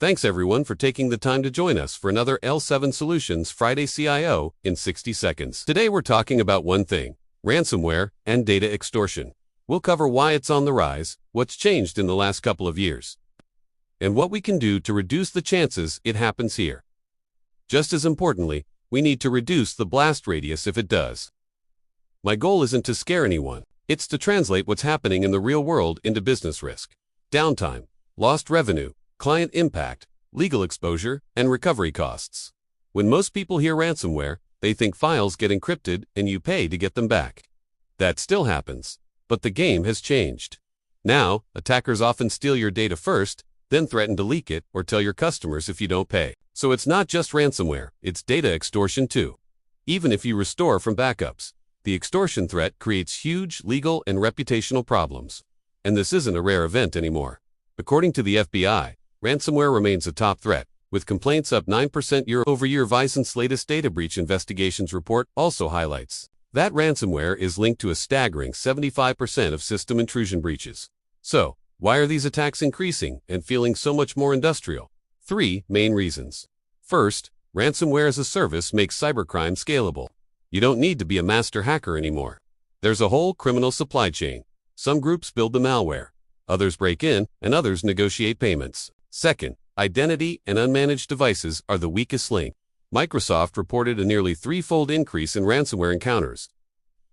Thanks everyone for taking the time to join us for another L7 Solutions Friday CIO in 60 seconds. Today we're talking about one thing: ransomware and data extortion. We'll cover why it's on the rise, what's changed in the last couple of years, and what we can do to reduce the chances it happens here. Just as importantly, we need to reduce the blast radius if it does. My goal isn't to scare anyone. It's to translate what's happening in the real world into business risk, downtime, lost revenue, client impact, legal exposure, and recovery costs. When most people hear ransomware, they think files get encrypted and you pay to get them back. That still happens, but the game has changed. Now, attackers often steal your data first, then threaten to leak it or tell your customers if you don't pay. So it's not just ransomware, it's data extortion too. Even if you restore from backups, the extortion threat creates huge legal and reputational problems. And this isn't a rare event anymore. According to the FBI, ransomware remains a top threat, with complaints up 9% year-over-year. Vicent's latest data breach investigations report also highlights that ransomware is linked to a staggering 75% of system intrusion breaches. So, why are these attacks increasing and feeling so much more industrial? 3 main reasons. First, ransomware as a service makes cybercrime scalable. You don't need to be a master hacker anymore. There's a whole criminal supply chain. Some groups build the malware, others break in, and others negotiate payments. Second, identity and unmanaged devices are the weakest link. Microsoft reported a nearly 3-fold increase in ransomware encounters,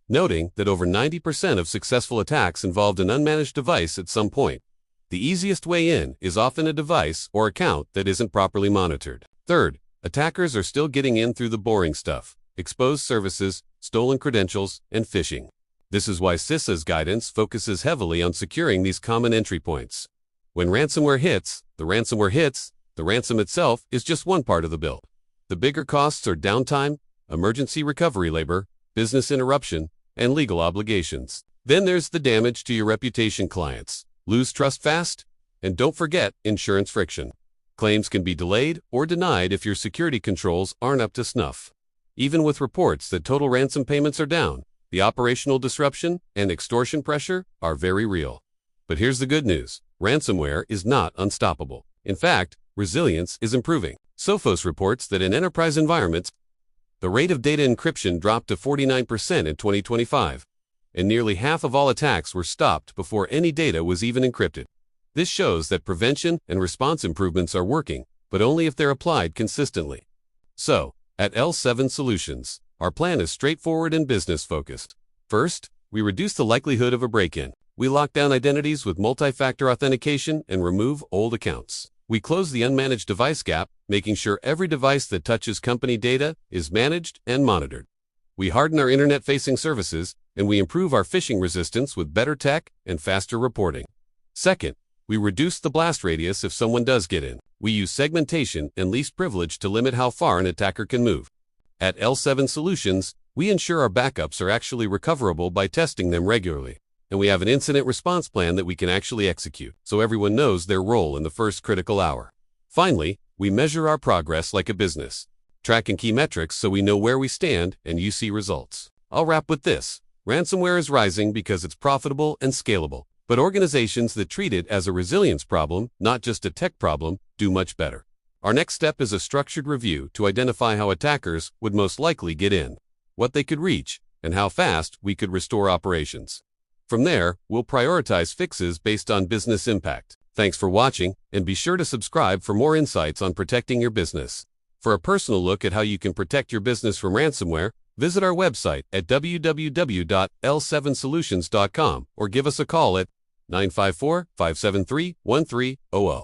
noting that over 90% of successful attacks involved an unmanaged device at some point. The easiest way in is often a device or account that isn't properly monitored. Third, attackers are still getting in through the boring stuff: exposed services, stolen credentials, and phishing. This is why CISA's guidance focuses heavily on securing these common entry points. When ransomware hits, the ransom itself is just one part of the bill. The bigger costs are downtime, emergency recovery labor, business interruption, and legal obligations. Then there's the damage to your reputation. Clients lose trust fast, and don't forget insurance friction. Claims can be delayed or denied if your security controls aren't up to snuff. Even with reports that total ransom payments are down, the operational disruption and extortion pressure are very real. But here's the good news: ransomware is not unstoppable. In fact, resilience is improving. Sophos reports that in enterprise environments, the rate of data encryption dropped to 49% in 2025, and nearly half of all attacks were stopped before any data was even encrypted. This shows that prevention and response improvements are working, but only if they're applied consistently. So, at L7 Solutions, our plan is straightforward and business-focused. First, we reduce the likelihood of a break-in. We lock down identities with multifactor authentication and remove old accounts. We close the unmanaged device gap, making sure every device that touches company data is managed and monitored. We harden our internet-facing services, and we improve our phishing resistance with better tech and faster reporting. Second, we reduce the blast radius if someone does get in. We use segmentation and least privilege to limit how far an attacker can move. At L7 Solutions, we ensure our backups are actually recoverable by testing them regularly. And we have an incident response plan that we can actually execute, so everyone knows their role in the first critical hour. Finally, we measure our progress like a business, tracking key metrics so we know where we stand and you see results. I'll wrap with this: ransomware is rising because it's profitable and scalable, but organizations that treat it as a resilience problem, not just a tech problem, do much better. Our next step is a structured review to identify how attackers would most likely get in, what they could reach, and how fast we could restore operations. From there, we'll prioritize fixes based on business impact. Thanks for watching, and be sure to subscribe for more insights on protecting your business. For a personal look at how you can protect your business from ransomware, visit our website at www.l7solutions.com or give us a call at 954-573-1300.